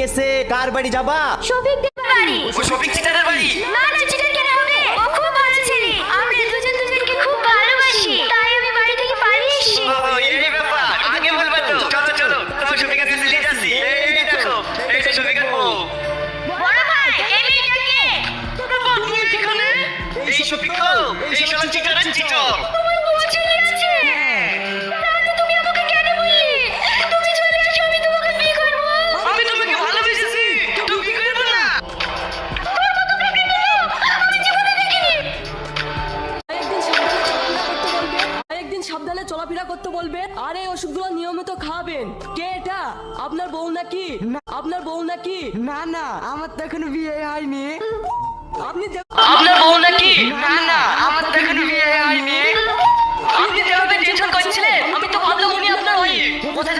এসে কার বাড়ি যাবা? শফিকদের বাড়ি। ও শফিক চিটারের বাড়ি? না না, চিটার কেন হবে? ও খুব ভালো ছেলে। আমরা দুজন দুজনকে খুব ভালোবাসি, তাই আমি বাড়ি থেকে পালিয়ে এসেছি। ও এই ব্যাপার, আগে বলবা তো। চলো চলো, তোমার শফিকের কাছে নিয়ে যাচ্ছি। এই দেখো, এই যে শফিকের বউ। বড় ভাই, এই মেয়েটা কে? বাবা, তুমি এখানে? এই শফিক তো, এই শালা চিটারের চিটার। তোমার বউ চলে এসেছে। তাহলে তুমি আমাকে কেন বললে? তুমি চলে আসো, আমি তোমাকে বিয়ে করবো। আমি তোমাকে ভালোবেসেছি, তুমি কি করবে না? আমি জীবনে দেখিনি। একদিন সাবধানে চলাফেরা করতে বলবেন, আর এই ওষুধগুলো নিয়মিত খাবেন। কে এটা? আপনার বউ নাকি? আপনার বউ নাকি? না না, আমার তো এখনো বিয়ে হয়নি। আপনি আপনার বউ নাকি? না না, আমার তো এখনো বিয়ে হয়নি।